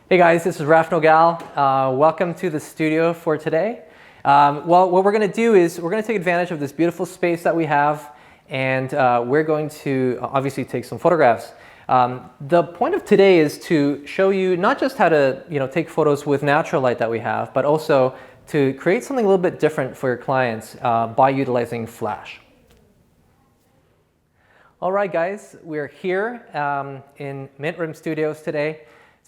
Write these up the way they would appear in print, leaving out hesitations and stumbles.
Hey guys, this is Raph Nogal. Welcome to the studio for today. Well, what we're going to do is we're going to take advantage of this beautiful space that we have, and we're going to obviously take some photographs. The point of today is to show you not just how to take photos with natural light that we have, but also to create something a little bit different for your clients by utilizing flash. All right, guys, we're here in Mint Rim Studios today.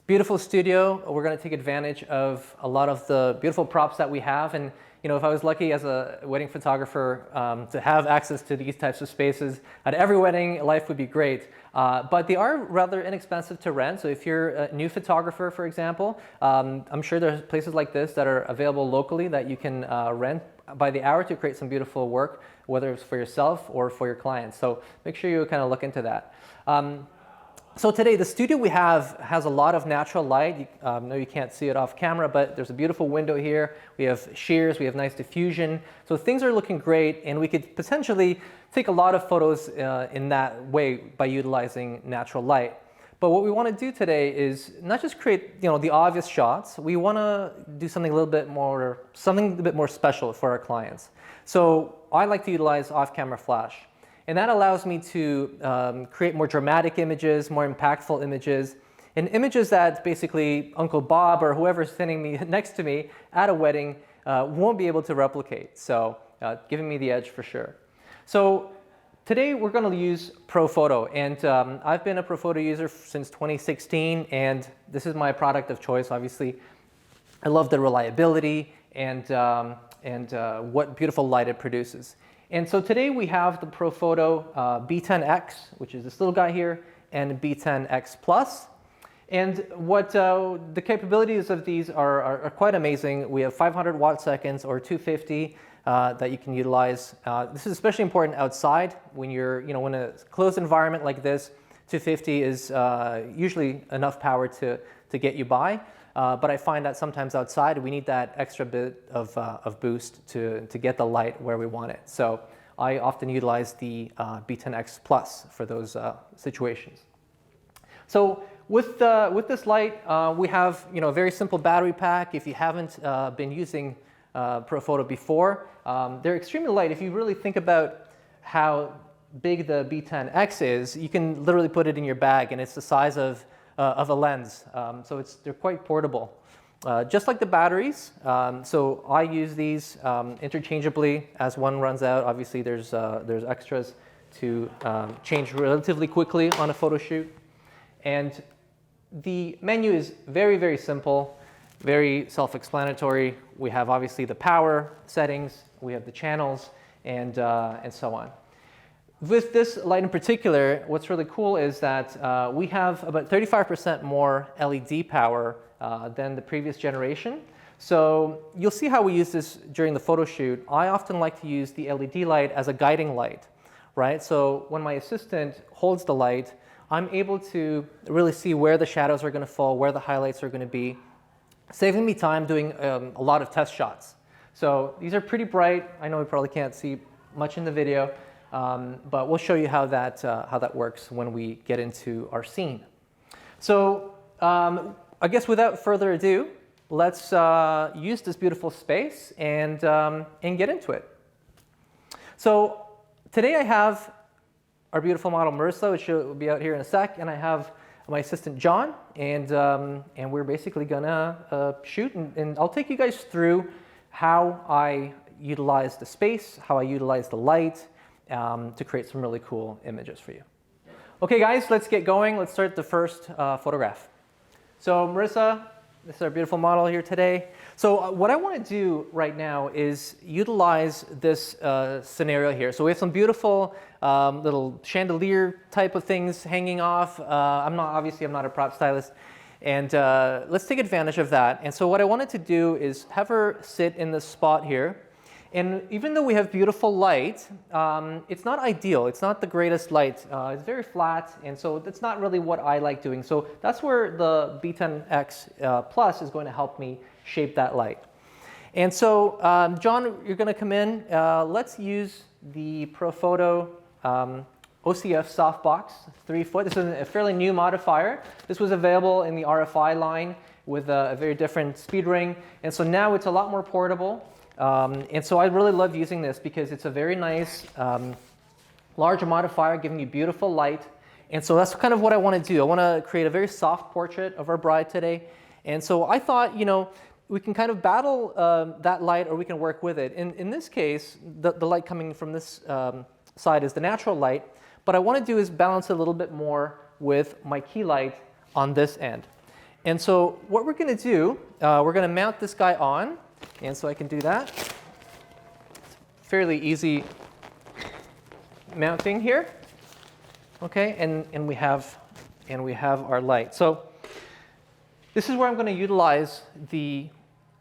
Beautiful studio. We're going to take advantage of a lot of the beautiful props that we have, and if I was lucky as a wedding photographer to have access to these types of spaces at every wedding, life would be great. But they are rather inexpensive to rent. So if you're a new photographer, for example, I'm sure there's places like this that are available locally that you can rent by the hour to create some beautiful work, whether it's for yourself or for your clients. So make sure you kind of look into that. So today, the studio we have has a lot of natural light. I know you can't see it off camera, but there's a beautiful window here. We have shears, we have nice diffusion. So things are looking great, and we could potentially take a lot of photos in that way by utilizing natural light. But what we want to do today is not just create the obvious shots. We want to do something a bit more special for our clients. So I like to utilize off-camera flash. And that allows me to create more dramatic images, more impactful images, and images that basically Uncle Bob or whoever's sitting next to me at a wedding won't be able to replicate. So giving me the edge for sure. So today we're going to use Profoto, and I've been a Profoto user since 2016, and this is my product of choice. Obviously, I love the reliability and what beautiful light it produces. And so today we have the Profoto B10X, which is this little guy here, and B10XPlus. And what the capabilities of these are quite amazing. We have 500 watt seconds or 250 that you can utilize. This is especially important outside when you're, in a closed environment like this. 250 is usually enough power to get you by. But I find that sometimes outside we need that extra bit of boost to get the light where we want it. So I often utilize the B10XPlus for those situations. So with this light, we have a very simple battery pack. If you haven't been using Profoto before, they're extremely light. If you really think about how big the B10X is, you can literally put it in your bag, and it's the size of a lens, so they're quite portable. Just like the batteries, so I use these interchangeably as one runs out. Obviously there's extras to change relatively quickly on a photo shoot. And the menu is very, very simple, very self-explanatory. We have obviously the power settings, we have the channels, and so on. With this light in particular, what's really cool is that we have about 35% more LED power than the previous generation. So you'll see how we use this during the photo shoot. I often like to use the LED light as a guiding light, right? So when my assistant holds the light, I'm able to really see where the shadows are going to fall, where the highlights are going to be, saving me time doing a lot of test shots. So these are pretty bright. I know we probably can't see much in the video. But we'll show you how that works when we get into our scene. So I guess without further ado, let's use this beautiful space and get into it. So today I have our beautiful model Marissa, which will be out here in a sec, and I have my assistant John, and we're basically gonna shoot, and I'll take you guys through how I utilize the space, how I utilize the light, to create some really cool images for you. Okay guys, let's get going. Let's start the first photograph. So Marissa, this is our beautiful model here today. So what I want to do right now is utilize this scenario here. So we have some beautiful little chandelier type of things hanging off. I'm not a prop stylist. And let's take advantage of that. And so what I wanted to do is have her sit in this spot here. And even though we have beautiful light, it's not ideal. It's not the greatest light. It's very flat, and so that's not really what I like doing. So that's where the B10X Plus is going to help me shape that light. And so, John, you're going to come in. Let's use the Profoto OCF softbox 3-foot. This is a fairly new modifier. This was available in the RFI line with a very different speed ring. And so now it's a lot more portable. And so I really love using this because it's a very nice large modifier giving you beautiful light. And so that's kind of what I want to do. I want to create a very soft portrait of our bride today. And so I thought, you know, we can kind of battle that light or we can work with it. In this case, the light coming from this side is the natural light. But I want to do is balance it a little bit more with my key light on this end. And so what we're going to do, we're going to mount this guy on. And so I can do that. Fairly easy mounting here. Okay, and we have our light. So this is where I'm going to utilize the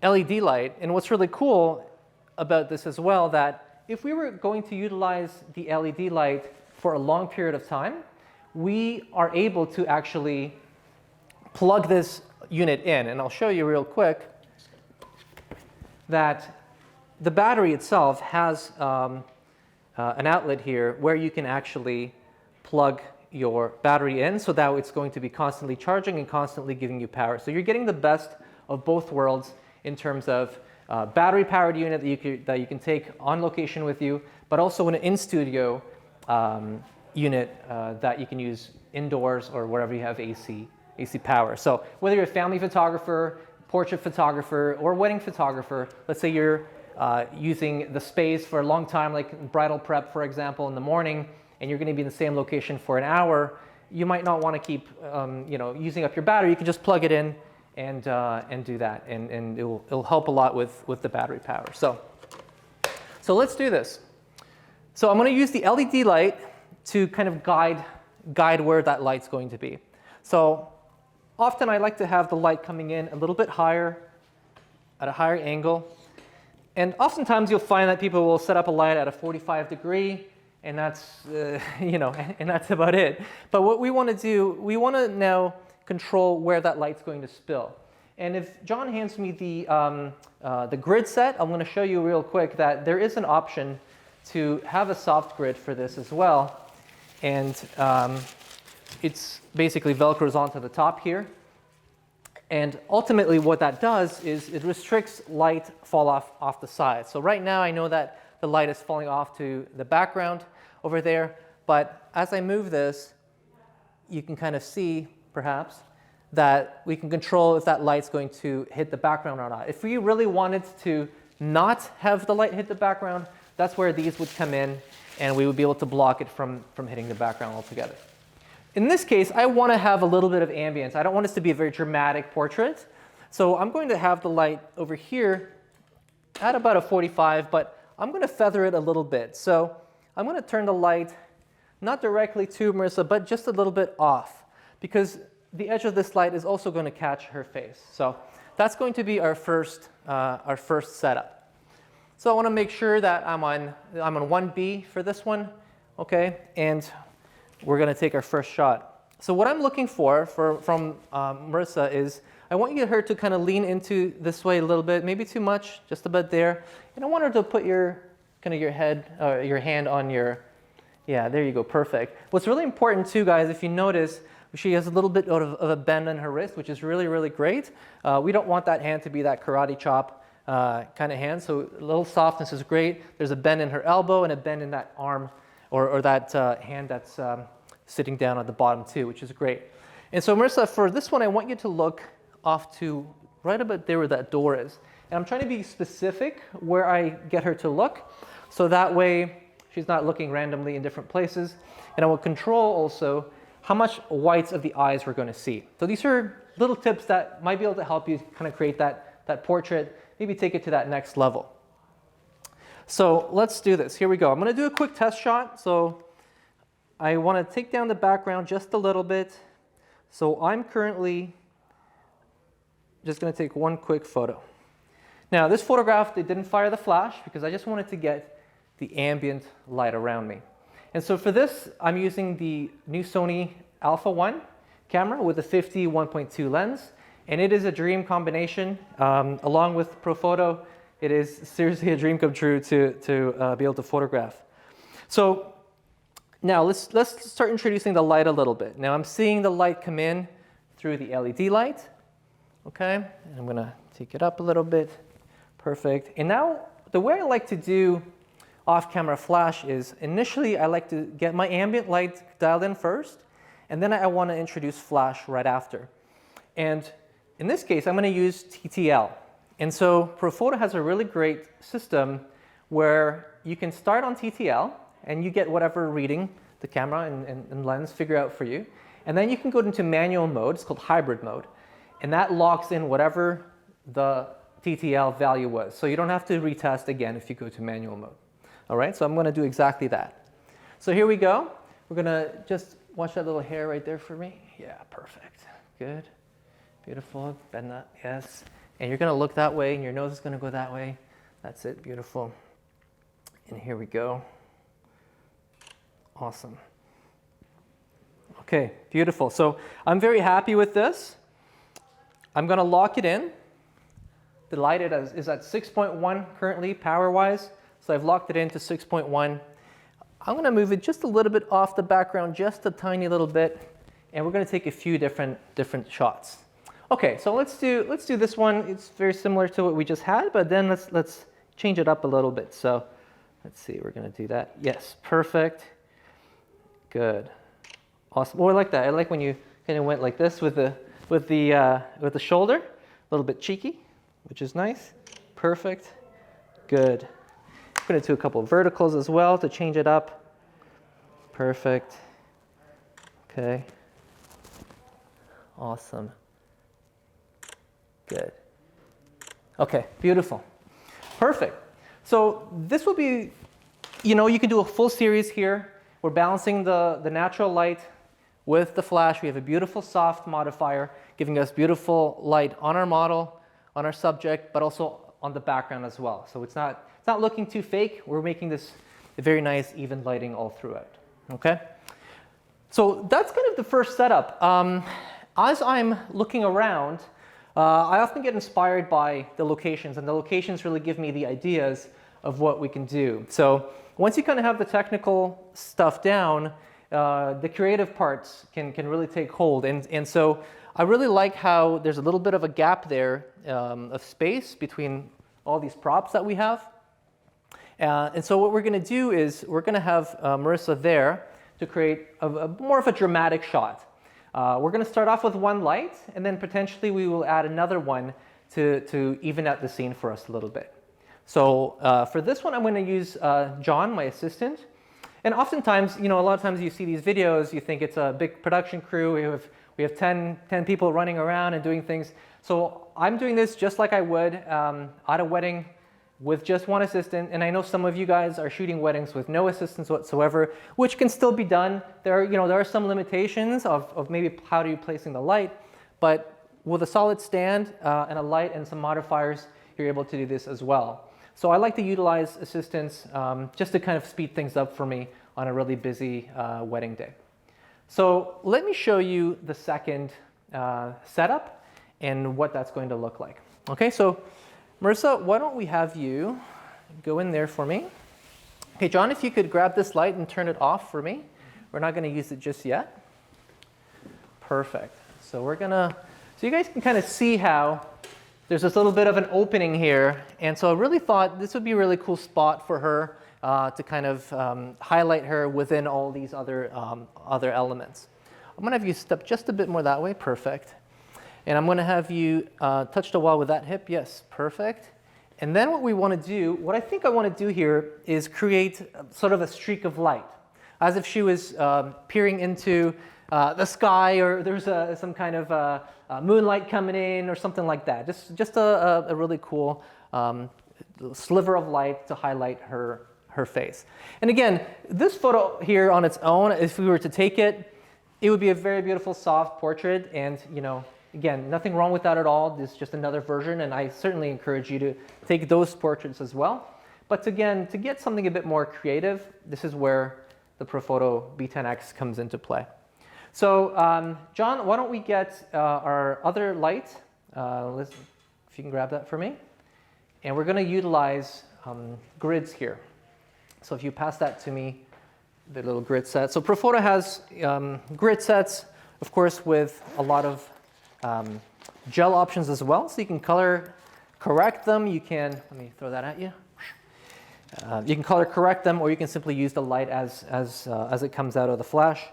LED light. And what's really cool about this as well, that if we were going to utilize the LED light for a long period of time, we are able to actually plug this unit in. And I'll show you real quick that the battery itself has an outlet here where you can actually plug your battery in so that it's going to be constantly charging and constantly giving you power. So you're getting the best of both worlds in terms of battery-powered unit that you can take on location with you, but also an in-studio unit that you can use indoors or wherever you have AC power. So whether you're a family photographer, portrait photographer, or wedding photographer, let's say you're using the space for a long time, like bridal prep, for example, in the morning, and you're going to be in the same location for an hour, you might not want to keep using up your battery. You can just plug it in and do that, and it'll help a lot with the battery power. So let's do this. So I'm going to use the LED light to kind of guide where that light's going to be. So often I like to have the light coming in a little bit higher, at a higher angle. And oftentimes you'll find that people will set up a light at a 45 degree, and that's, and that's about it. But what we want to do, we want to now control where that light's going to spill. And if John hands me the grid set, I'm going to show you real quick that there is an option to have a soft grid for this as well. And it's basically Velcros onto the top here. And ultimately what that does is it restricts light fall off the side. So right now I know that the light is falling off to the background over there. But as I move this, you can kind of see, perhaps, that we can control if that light's going to hit the background or not. If we really wanted to not have the light hit the background, that's where these would come in, and we would be able to block it from hitting the background altogether. In this case, I want to have a little bit of ambience. I don't want this to be a very dramatic portrait. So I'm going to have the light over here at about a 45, but I'm going to feather it a little bit. So I'm going to turn the light not directly to Marissa, but just a little bit off, because the edge of this light is also going to catch her face. So that's going to be our first setup. So I want to make sure that I'm on 1B for this one, okay? And we're going to take our first shot. So what I'm looking for from Marissa is I want her to kind of lean into this way a little bit, maybe too much, just about there. And I want her to put your hand on your, yeah, there you go, perfect. What's really important too, guys, if you notice, she has a little bit of a bend in her wrist, which is really, really great. We don't want that hand to be that karate chop kind of hand, so a little softness is great. There's a bend in her elbow and a bend in that arm or that hand that's sitting down at the bottom too, which is great. And so Marissa, for this one, I want you to look off to right about there where that door is. And I'm trying to be specific where I get her to look, so that way she's not looking randomly in different places. And I will control also how much whites of the eyes we're going to see. So these are little tips that might be able to help you kind of create that portrait, maybe take it to that next level. So let's do this. Here we go. I'm going to do a quick test shot. So I want to take down the background just a little bit. So I'm currently just going to take one quick photo. Now this photograph, they didn't fire the flash because I just wanted to get the ambient light around me. And so for this, I'm using the new Sony Alpha 1 camera with a 50 1.2 lens. And it is a dream combination. Along with Profoto, it is seriously a dream come true to be able to photograph. So now let's start introducing the light a little bit. Now I'm seeing the light come in through the LED light. Okay, and I'm gonna take it up a little bit. Perfect. And now the way I like to do off-camera flash is initially I like to get my ambient light dialed in first, and then I want to introduce flash right after. And in this case, I'm going to use TTL. And so Profoto has a really great system where you can start on TTL and you get whatever reading the camera and lens figure out for you. And then you can go into manual mode, it's called hybrid mode. And that locks in whatever the TTL value was. So you don't have to retest again if you go to manual mode. All right, so I'm going to do exactly that. So here we go. We're going to just watch that little hair right there for me. Yeah, perfect. Good. Beautiful. Bend that. Yes. And you're going to look that way, and your nose is going to go that way. That's it. Beautiful. And here we go. Awesome. Okay, beautiful. So I'm very happy with this. I'm going to lock it in. The light is at 6.1 currently, power-wise. So I've locked it into 6.1. I'm going to move it just a little bit off the background, just a tiny little bit, and we're going to take a few different shots. Okay, so let's do this one. It's very similar to what we just had, but then let's change it up a little bit. So let's see, we're going to do that. Yes, perfect. Good. Awesome. Oh, I like that. I like when you kind of went like this with the shoulder, a little bit cheeky, which is nice. Perfect. Good. I'm going to do a couple of verticals as well to change it up. Perfect. Okay. Awesome. Good. Okay, beautiful. Perfect. So this will be, you can do a full series here. We're balancing the natural light with the flash. We have a beautiful soft modifier giving us beautiful light on our model, on our subject, but also on the background as well. So it's not looking too fake. We're making this a very nice even lighting all throughout. Okay? So that's kind of the first setup. As I'm looking around, I often get inspired by the locations, and the locations really give me the ideas of what we can do. So once you kind of have the technical stuff down, the creative parts can really take hold. And so I really like how there's a little bit of a gap there of space between all these props that we have. And so what we're going to do is we're going to have Marissa there to create more of a dramatic shot. We're going to start off with one light, and then potentially we will add another one to even out the scene for us a little bit. So for this one, I'm going to use John, my assistant. And oftentimes, a lot of times you see these videos, you think it's a big production crew. We have 10 people running around and doing things. So I'm doing this just like I would at a wedding with just one assistant. And I know some of you guys are shooting weddings with no assistants whatsoever, which can still be done. There are some limitations of maybe how do you placing the light, but with a solid stand and a light and some modifiers, you're able to do this as well. So I like to utilize assistants just to kind of speed things up for me on a really busy wedding day. So let me show you the second setup and what that's going to look like. Okay, so Marissa, why don't we have you go in there for me? Okay, John, if you could grab this light and turn it off for me. We're not going to use it just yet. Perfect. So so you guys can kind of see how there's this little bit of an opening here. And so I really thought this would be a really cool spot for her to kind of highlight her within all these other elements. I'm going to have you step just a bit more that way. Perfect. And I'm going to have you touch the wall with that hip. Yes, perfect. And then what I think I want to do here is create sort of a streak of light, as if she was peering into the sky, or there's some kind of moonlight coming in or something like that. Just a really cool sliver of light to highlight her face. And again, this photo here on its own, if we were to take it, it would be a very beautiful soft portrait, and again, nothing wrong with that at all. This is just another version, and I certainly encourage you to take those portraits as well. But again, to get something a bit more creative, this is where the Profoto B10X comes into play. So John, why don't we get our other light, if you can grab that for me. And we're going to utilize grids here. So if you pass that to me, the little grid set. So Profoto has grid sets, of course, with a lot of gel options as well, so you can color correct them. You can, let me throw that at you. You can color correct them, or you can simply use the light as it comes out of the flash.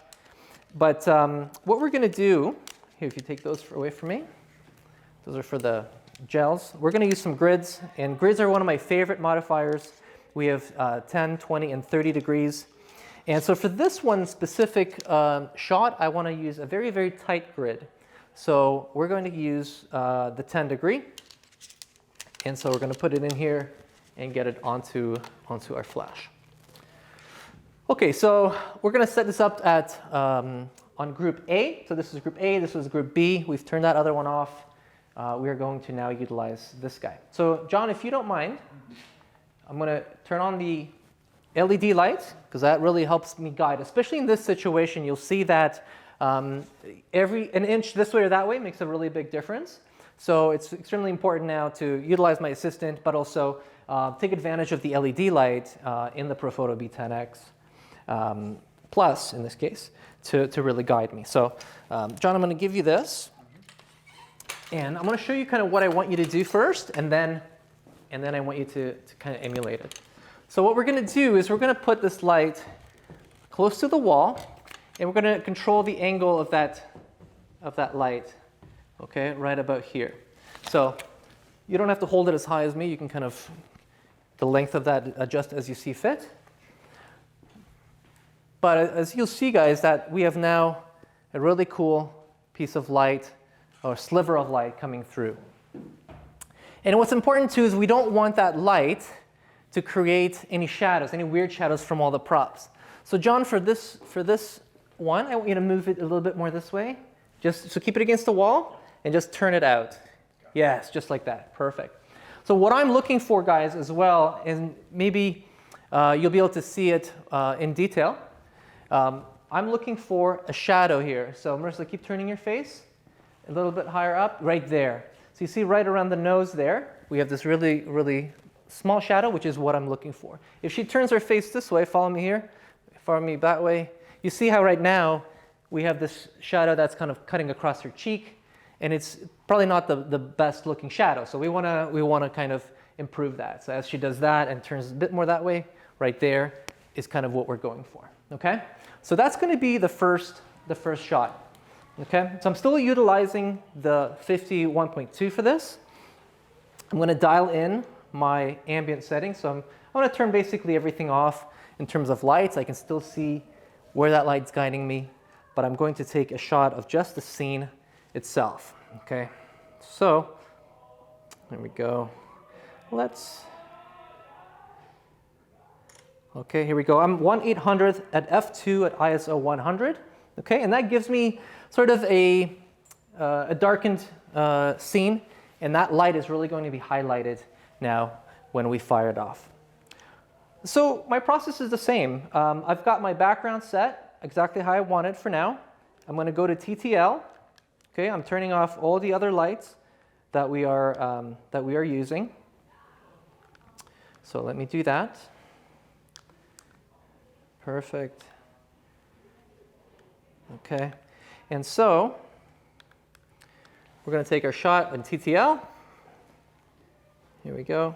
But what we're going to do, here, if you take those away from me, those are for the gels. We're going to use some grids, and grids are one of my favorite modifiers. We have 10, 20, and 30 degrees. And so for this one specific shot, I want to use a very, very tight grid. So we're going to use the 10 degree. And so we're going to put it in here and get it onto our flash. Okay, so we're going to set this up at on group A. So this is group A, this is group B. We've turned that other one off. We are going to now utilize this guy. So John, if you don't mind, I'm going to turn on the LED light, because that really helps me guide. Especially in this situation, you'll see that an inch this way or that way makes a really big difference. So it's extremely important now to utilize my assistant, but also take advantage of the LED light in the Profoto B10X Plus, in this case, to really guide me. So John, I'm going to give you this, and I'm going to show you kind of what I want you to do first, and then I want you to kind of emulate it. So what we're going to do is we're going to put this light close to the wall, and we're going to control the angle of that light, okay, right about here. So you don't have to hold it as high as me. You can kind of, the length of that, adjust as you see fit. But as you'll see, guys, that we have now a really cool piece of light, or sliver of light coming through. And what's important too is we don't want that light to create any shadows, any weird shadows from all the props. So John, for this one, I want you to move it a little bit more this way. So keep it against the wall and just turn it out. Yes, just like that. Perfect. So what I'm looking for, guys, as well, and maybe you'll be able to see it in detail. I'm looking for a shadow here. So Marissa, keep turning your face a little bit higher up, right there. So you see right around the nose there, we have this really, really small shadow, which is what I'm looking for. If she turns her face this way, follow me here, follow me that way, you see how right now we have this shadow that's kind of cutting across her cheek, and it's probably not the best looking shadow. So we want to kind of improve that. So as she does that and turns a bit more that way, right there is kind of what we're going for. Okay? So that's going to be the first shot. Okay? So I'm still utilizing the 51.2 for this. I'm going to dial in my ambient settings. So I'm going to turn basically everything off in terms of lights. I can still see where that light's guiding me, but I'm going to take a shot of just the scene itself. Okay? So there we go. Okay, here we go. I'm 1/800 at f2 at ISO 100. Okay, and that gives me sort of a darkened scene, and that light is really going to be highlighted now when we fire it off. So my process is the same. I've got my background set exactly how I want it for now. I'm going to go to TTL. Okay, I'm turning off all the other lights that we are using. So let me do that. Perfect. Okay, and so we're going to take our shot in TTL. Here we go.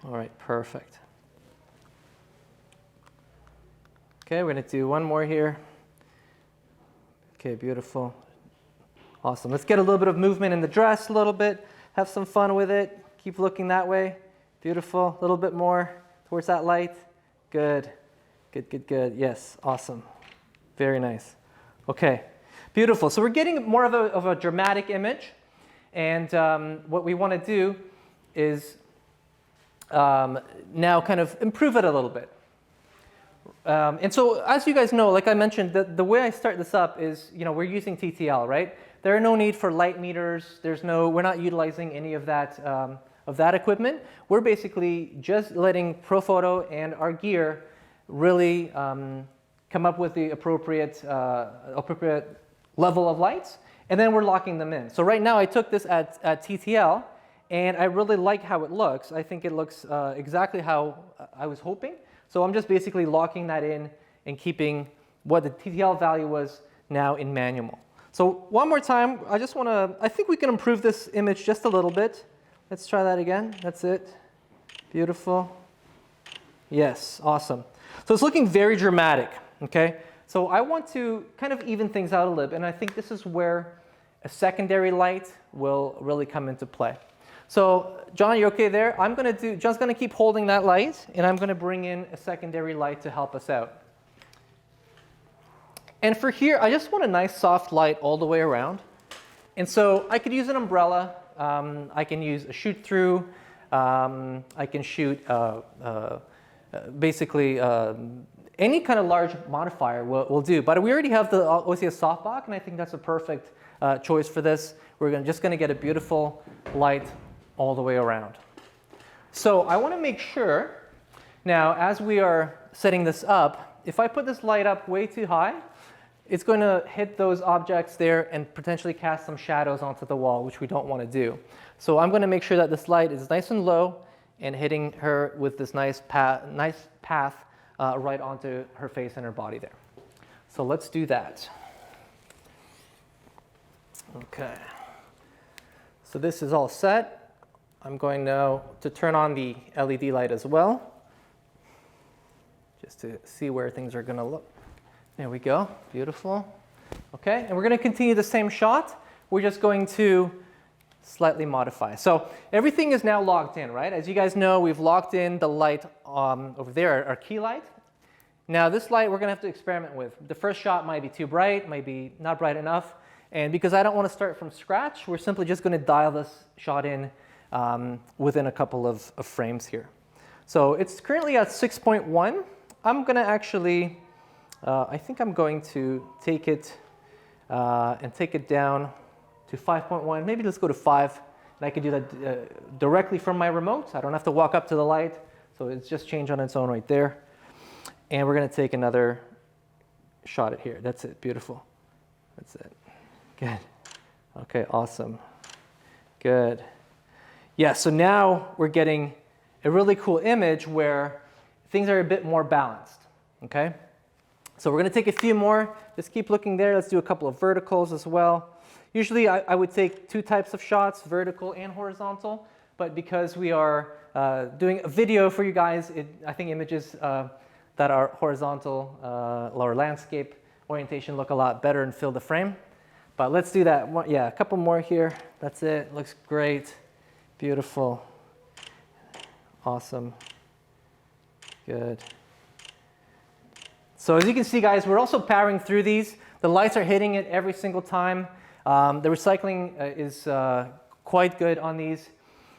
All right, perfect. Okay, we're going to do one more here. Okay, beautiful. Awesome. Let's get a little bit of movement in the dress a little bit. Have some fun with it. Keep looking that way. Beautiful. A little bit more towards that light. Good. Good, good, good. Yes, awesome. Very nice. Okay, beautiful. So we're getting more of a dramatic image. And what we want to do is now kind of improve it a little bit. And so as you guys know, like I mentioned, the way I start this up is, we're using TTL, right? There are no need for light meters. We're not utilizing any of that equipment. We're basically just letting Profoto and our gear really come up with the appropriate level of lights, and then we're locking them in. So right now I took this at TTL, and I really like how it looks. I think it looks exactly how I was hoping. So I'm just basically locking that in and keeping what the TTL value was now in manual. So one more time, I think we can improve this image just a little bit. Let's try that again. That's it. Beautiful. Yes, awesome. So it's looking very dramatic, okay? So I want to kind of even things out a little bit, and I think this is where a secondary light will really come into play. So John, you okay there? John's gonna keep holding that light, and I'm gonna bring in a secondary light to help us out. And for here, I just want a nice soft light all the way around. And so I could use an umbrella. I can use a shoot through. I can shoot basically any kind of large modifier will do. But we already have the OCS softbox, and I think that's a perfect choice for this. We're just going to get a beautiful light all the way around. So I want to make sure now, as we are setting this up, if I put this light up way too high, it's going to hit those objects there and potentially cast some shadows onto the wall, which we don't want to do. So I'm going to make sure that this light is nice and low and hitting her with this nice path right onto her face and her body there. So let's do that. Okay. So this is all set. I'm going now to turn on the LED light as well, just to see where things are going to look. There we go. Beautiful. Okay, and we're going to continue the same shot. We're just going to slightly modify. So everything is now logged in, right? As you guys know, we've locked in the light over there, our key light. Now this light we're going to have to experiment with. The first shot might be too bright, might be not bright enough. And because I don't want to start from scratch, we're simply just going to dial this shot in within a couple of frames here. So it's currently at 6.1. I'm going to actually, I think I'm going to take it and take it down to 5.1. Maybe let's go to 5. And I can do that directly from my remote. I don't have to walk up to the light. So it's just changed on its own right there. And we're going to take another shot at here. That's it. Beautiful. That's it. Good. Okay, awesome. Good. Yeah, so now we're getting a really cool image where things are a bit more balanced. Okay? So we're going to take a few more. Just keep looking there. Let's do a couple of verticals as well. Usually I would take two types of shots, vertical and horizontal. But because we are doing a video for you guys, I think images that are horizontal or landscape orientation look a lot better and fill the frame. But let's do that. Yeah, a couple more here. That's it. Looks great. Beautiful. Awesome. Good. So as you can see, guys, we're also powering through these. The lights are hitting it every single time. The recycling is quite good on these.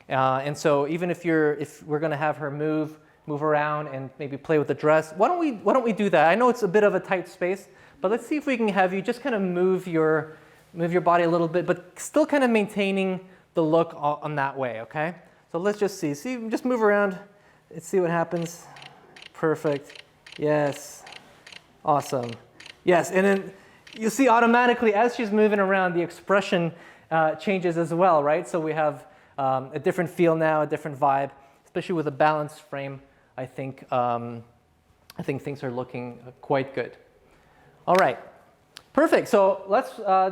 And so even if we're going to have her move around and maybe play with the dress, why don't we do that? I know it's a bit of a tight space, but let's see if we can have you just kind of move your body a little bit, but still kind of maintaining the look on that way, okay? So let's just see. See, just move around. Let's see what happens. Perfect. Yes. Awesome. Yes, and then you see automatically as she's moving around, the expression changes as well, right? So we have a different feel now, a different vibe, especially with a balanced frame. I think things are looking quite good. All right. Perfect. So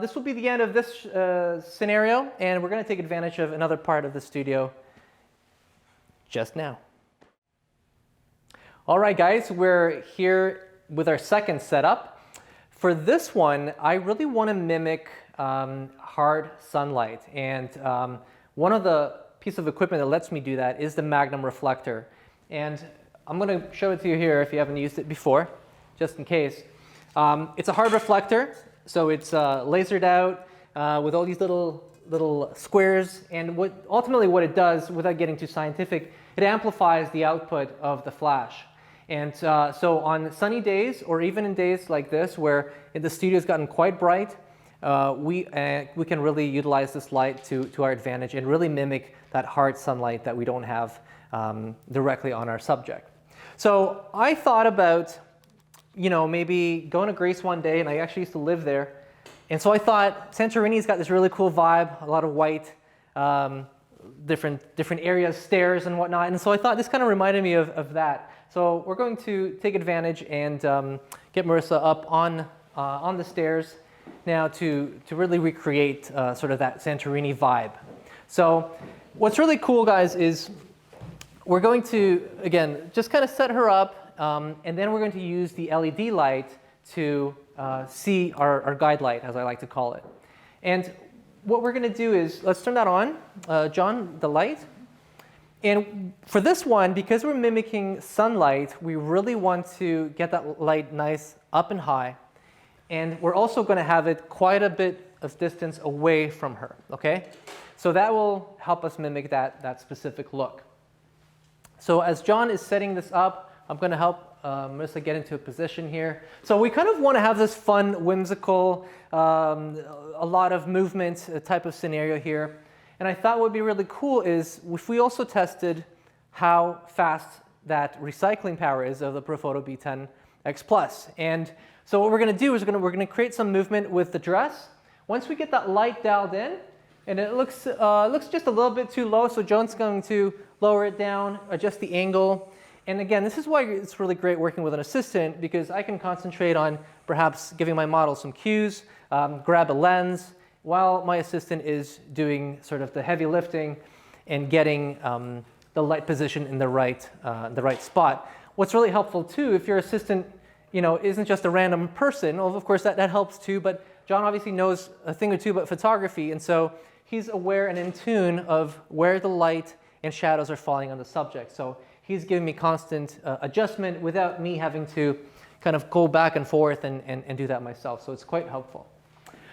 this will be the end of this scenario, and we're going to take advantage of another part of the studio just now. All right, guys, we're here with our second setup. For this one, I really want to mimic hard sunlight, and one of the pieces of equipment that lets me do that is the Magnum Reflector. And I'm going to show it to you here if you haven't used it before, just in case. It's a hard reflector, so it's lasered out with all these little squares. And ultimately what it does, without getting too scientific, it amplifies the output of the flash. And so on sunny days, or even in days like this where the studio's gotten quite bright, we can really utilize this light to our advantage and really mimic that hard sunlight that we don't have directly on our subject. So I thought about, maybe going to Greece one day, and I actually used to live there. And so I thought Santorini's got this really cool vibe, a lot of white, different areas, stairs and whatnot. And so I thought this kind of reminded me of that. So we're going to take advantage and get Marissa up on the stairs now to really recreate sort of that Santorini vibe. So what's really cool, guys, is we're going to, again, just kind of set her up, and then we're going to use the LED light to see our guide light, as I like to call it. And what we're going to do is, let's turn that on, John, the light. And for this one, because we're mimicking sunlight, we really want to get that light nice up and high. And we're also going to have it quite a bit of distance away from her, okay? So that will help us mimic that specific look. So as John is setting this up, I'm going to help Marissa get into a position here. So we kind of want to have this fun, whimsical, a lot of movement type of scenario here. And I thought what would be really cool is if we also tested how fast that recycling power is of the Profoto B10XPlus. And so what we're going to do is we're going to create some movement with the dress. Once we get that light dialed in, and it looks just a little bit too low, so John's going to lower it down, adjust the angle. And again, this is why it's really great working with an assistant, because I can concentrate on perhaps giving my model some cues, grab a lens, while my assistant is doing sort of the heavy lifting and getting the light position in the right spot. What's really helpful too, if your assistant isn't just a random person, well, of course that helps too, but John obviously knows a thing or two about photography, and so he's aware and in tune of where the light and shadows are falling on the subject. So he's giving me constant adjustment without me having to kind of go back and forth and do that myself. So it's quite helpful.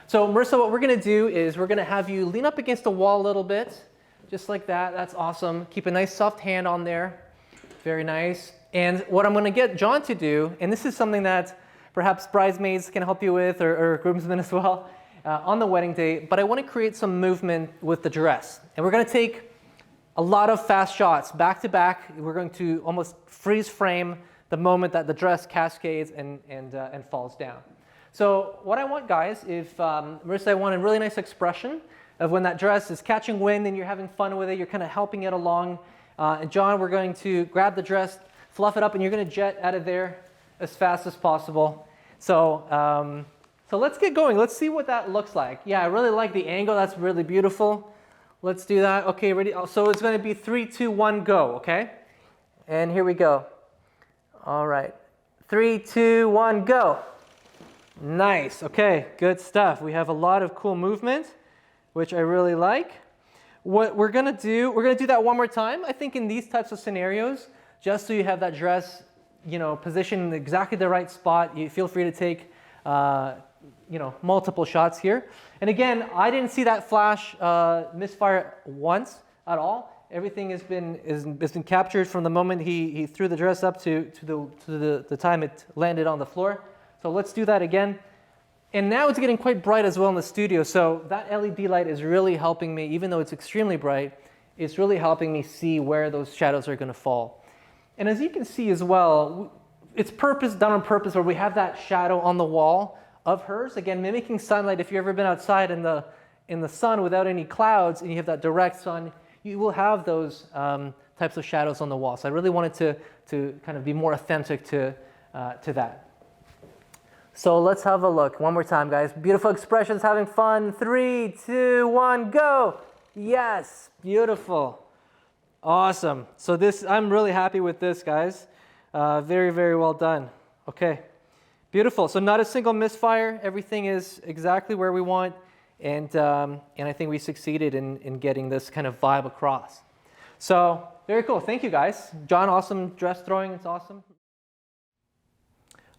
So Marissa, what we're going to do is we're going to have you lean up against the wall a little bit, just like that. That's awesome. Keep a nice soft hand on there. Very nice. And what I'm going to get John to do, and this is something that perhaps bridesmaids can help you with, or groomsmen as well, on the wedding day, but I want to create some movement with the dress. And we're going to take a lot of fast shots back to back. We're going to almost freeze frame the moment that the dress cascades and falls down. So what I want, guys, if Marissa, I want a really nice expression of when that dress is catching wind and you're having fun with it, you're kind of helping it along. And John, we're going to grab the dress, fluff it up, and you're going to jet out of there as fast as possible. So, so let's get going. Let's see what that looks like. Yeah, I really like the angle. That's really beautiful. Let's do that. Okay, ready? So it's going to be 3, 2, 1, go, okay? And here we go. All right. 3, 2, 1, go. Nice. Okay, good stuff. We have a lot of cool movement, which I really like. What we're going to do that one more time, I think, in these types of scenarios, just so you have that dress, positioned in exactly the right spot. You feel free to take, multiple shots here. And again, I didn't see that flash misfire once at all. Everything has been captured from the moment he threw the dress up to the time it landed on the floor. So let's do that again. And now it's getting quite bright as well in the studio. So that LED light is really helping me, even though it's extremely bright, it's really helping me see where those shadows are going to fall. And as you can see as well, it's done on purpose, where we have that shadow on the wall of hers. Again, mimicking sunlight. If you've ever been outside in the sun without any clouds and you have that direct sun, you will have those types of shadows on the wall. So I really wanted to kind of be more authentic to that. So let's have a look. One more time, guys. Beautiful expressions, having fun. 3, 2, 1, go. Yes, beautiful. Awesome. So I'm really happy with this, guys. Very, very well done. Okay, beautiful. So not a single misfire. Everything is exactly where we want. And I think we succeeded in getting this kind of vibe across. So very cool. Thank you, guys. John, awesome dress throwing. It's awesome.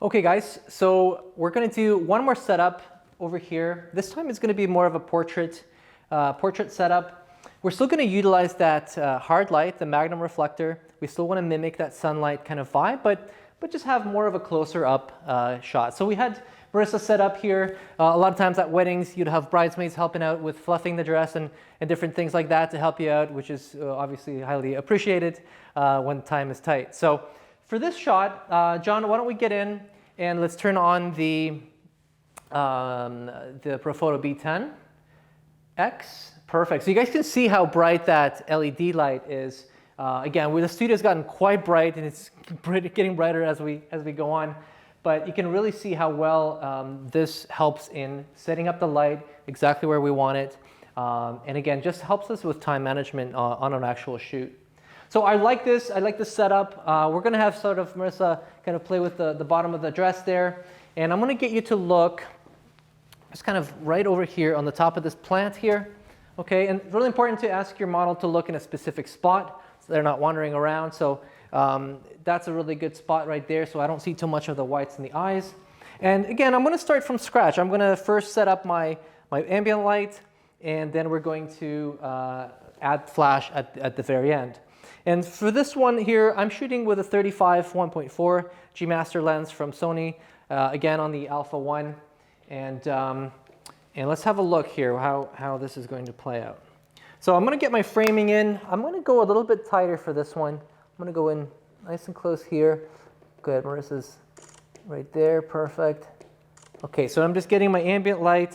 Okay, guys, so we're going to do one more setup over here. This time it's going to be more of a portrait setup. We're still going to utilize that hard light, the Magnum Reflector. We still want to mimic that sunlight kind of vibe, but just have more of a closer up shot. So we had Marissa set up here. A lot of times at weddings, you'd have bridesmaids helping out with fluffing the dress and different things like that to help you out, which is obviously highly appreciated when time is tight. So for this shot, John, why don't we get in and let's turn on the Profoto B10X. Perfect. So you guys can see how bright that LED light is. Again, the studio's gotten quite bright, and it's getting brighter as we go on. but you can really see how well this helps in setting up the light exactly where we want it. And again, just helps us with time management on an actual shoot. So I like this setup. We're gonna have sort of Marissa kind of play with the bottom of the dress there. And I'm gonna get you to look just kind of right over here on the top of this plant here. Okay, and it's really important to ask your model to look in a specific spot so they're not wandering around. So that's a really good spot right there, so I don't see too much of the whites in the eyes. And again, I'm gonna start from scratch. I'm gonna first set up my ambient light, and then we're going to add flash at the very end. And for this one here, I'm shooting with a 35 1.4 G Master lens from Sony, again on the Alpha 1. And let's have a look here how this is going to play out. So I'm going to get my framing in. I'm going to go a little bit tighter for this one. I'm going to go in nice and close here. Good, Marissa's right there, perfect. Okay, so I'm just getting my ambient light.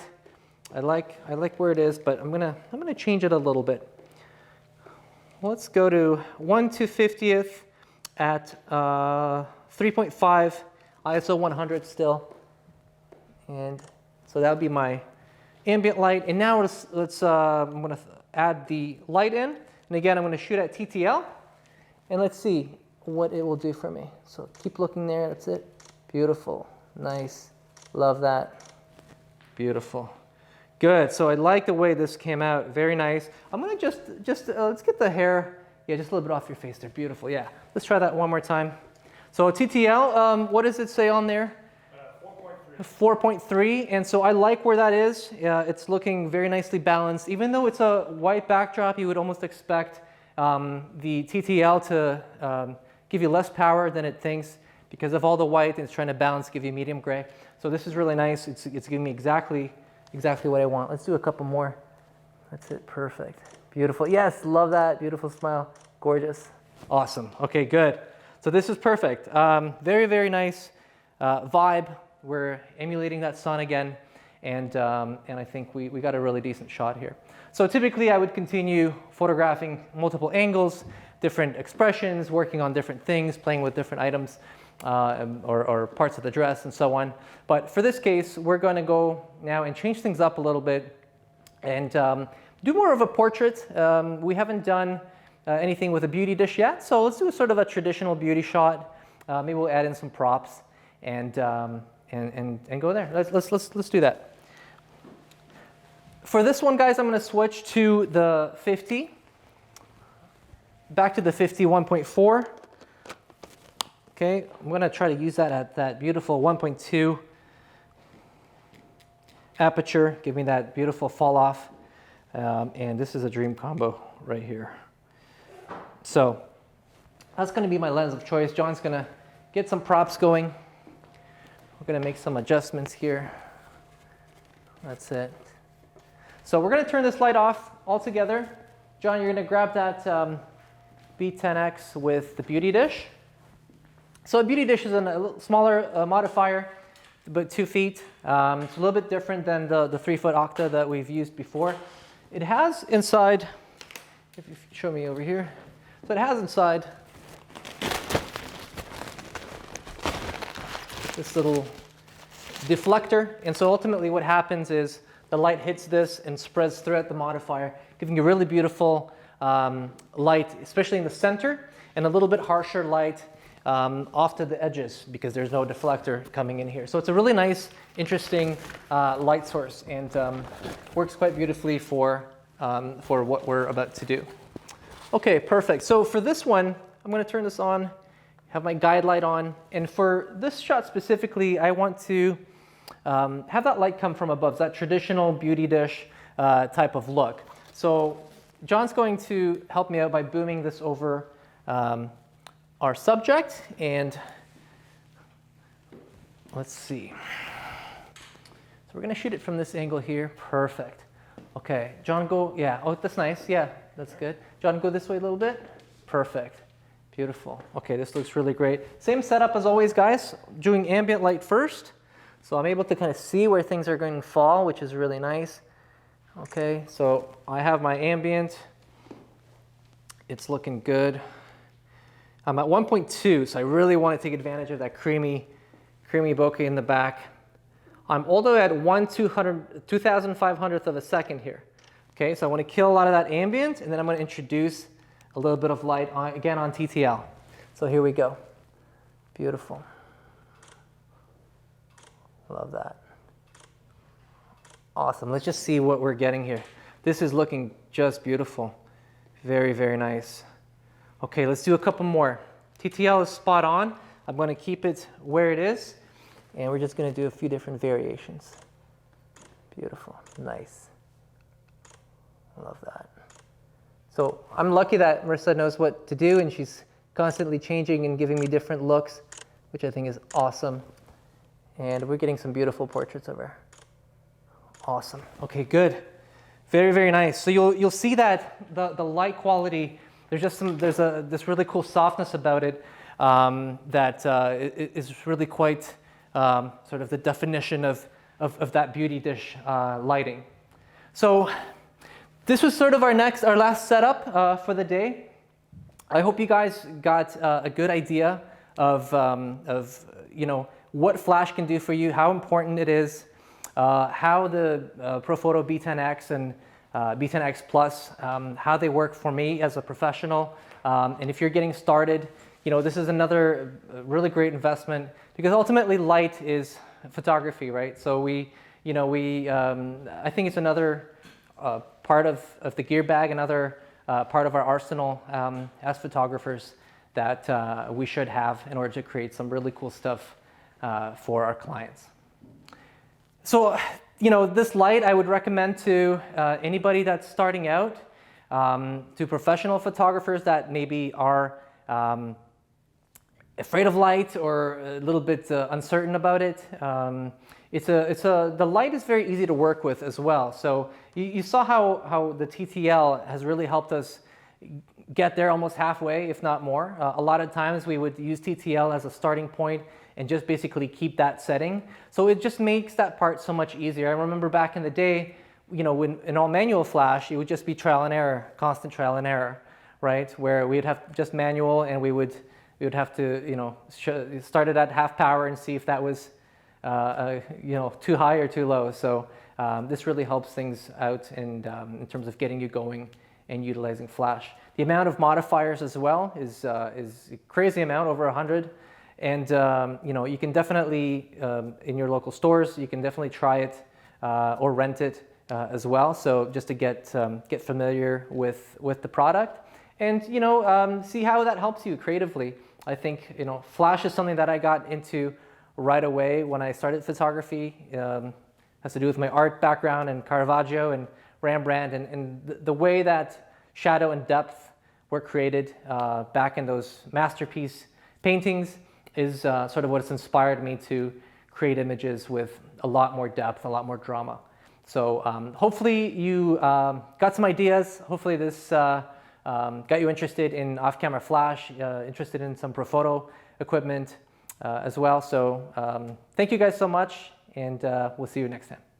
I like where it is, but I'm gonna change it a little bit. Let's go to 1/250th at 3.5 ISO 100 still, and so that would be my ambient light. And now I'm gonna add the light in, and again I'm gonna shoot at TTL, and let's see what it will do for me. So keep looking there. That's it. Beautiful, nice, love that. Beautiful. Good, so I like the way this came out, very nice. I'm gonna just let's get the hair, yeah, just a little bit off your face there, beautiful, yeah. Let's try that one more time. So TTL, what does it say on there? 4.3. 4.3, and so I like where that is. It's looking very nicely balanced. Even though it's a white backdrop, you would almost expect the TTL to give you less power than it thinks because of all the white, and it's trying to balance, give you medium gray. So this is really nice. It's giving me exactly what I want. Let's do a couple more. That's it, perfect. Beautiful, yes, love that, beautiful smile, gorgeous. Awesome, okay, good. So this is perfect. Very, very nice vibe. We're emulating that sun again, and I think we got a really decent shot here. So typically I would continue photographing multiple angles, different expressions, working on different things, playing with different items, or parts of the dress and so on. But for this case, we're going to go now and change things up a little bit and do more of a portrait. We haven't done anything with a beauty dish yet, so let's do a sort of a traditional beauty shot. Maybe we'll add in some props and go there. Let's do that. For this one, guys, I'm going to switch to the 50. Back to the 50 1.4. Okay, I'm going to try to use that at that beautiful 1.2 aperture, give me that beautiful fall off. And this is a dream combo right here. So that's going to be my lens of choice. John's going to get some props going. We're going to make some adjustments here. That's it. So we're going to turn this light off altogether. John, you're going to grab that B10X with the beauty dish. So a beauty dish is a little smaller modifier, about 2 feet. It's a little bit different than the 3-foot octa that we've used before. It has inside, if you show me over here, so it has inside this little deflector, and so ultimately what happens is the light hits this and spreads throughout the modifier, giving you really beautiful light, especially in the center, and a little bit harsher light off to the edges because there's no deflector coming in here. So it's a really nice, interesting light source, and works quite beautifully for what we're about to do. Okay, perfect. So for this one, I'm going to turn this on, have my guide light on, and for this shot specifically, I want to have that light come from above, that traditional beauty dish type of look. So John's going to help me out by booming this over our subject, and let's see. So we're going to shoot it from this angle here. Perfect. Okay, John, go, yeah, oh, that's nice. Yeah, that's good. John, go this way a little bit. Perfect. Beautiful. Okay, this looks really great. Same setup as always, guys. Doing ambient light first. So I'm able to kind of see where things are going to fall, which is really nice. Okay, so I have my ambient. It's looking good. I'm at 1.2, so I really want to take advantage of that creamy creamy bokeh in the back. I'm all the way at 2,500th of a second here. Okay, so I want to kill a lot of that ambient, and then I'm going to introduce a little bit of light again on TTL. So here we go. Beautiful. Love that. Awesome. Let's just see what we're getting here. This is looking just beautiful. Very, very nice. Okay, let's do a couple more. TTL is spot on. I'm going to keep it where it is, and we're just going to do a few different variations. Beautiful. Nice. I love that. So I'm lucky that Marissa knows what to do, and she's constantly changing and giving me different looks, which I think is awesome. And we're getting some beautiful portraits of her. Awesome. Okay, good. Very, very nice. So you'll see that the light quality, there's this really cool softness about it that is really quite sort of the definition of that beauty dish lighting. So this was sort of our last setup for the day. I hope you guys got a good idea of what flash can do for you, how important it is, how the Profoto B10X and B10XPlus, how they work for me as a professional. And if you're getting started, this is another really great investment, because ultimately light is photography, right? So I think it's another part of the gear bag, another part of our arsenal as photographers that we should have in order to create some really cool stuff for our clients. So, this light I would recommend to anybody that's starting out, to professional photographers that maybe are afraid of light or a little bit uncertain about it. The light is very easy to work with as well. So you saw how the TTL has really helped us get there almost halfway, if not more. A lot of times we would use TTL as a starting point and just basically keep that setting. So it just makes that part so much easier. I remember back in the day, when in all manual flash, it would just be trial and error, constant trial and error, right? Where we'd have just manual, and we would have to, start it at half power and see if that was, too high or too low. So this really helps things out in terms of getting you going and utilizing flash. The amount of modifiers as well is a crazy amount, over 100. And you can definitely, in your local stores, you can definitely try it or rent it as well. So just to get familiar with the product, and see how that helps you creatively. I think flash is something that I got into right away when I started photography. Has to do with my art background and Caravaggio and Rembrandt, and the way that shadow and depth were created back in those masterpiece paintings is sort of what's inspired me to create images with a lot more depth, a lot more drama. So hopefully you got some ideas. Hopefully this got you interested in off-camera flash, interested in some Profoto equipment as well. So thank you guys so much, and we'll see you next time.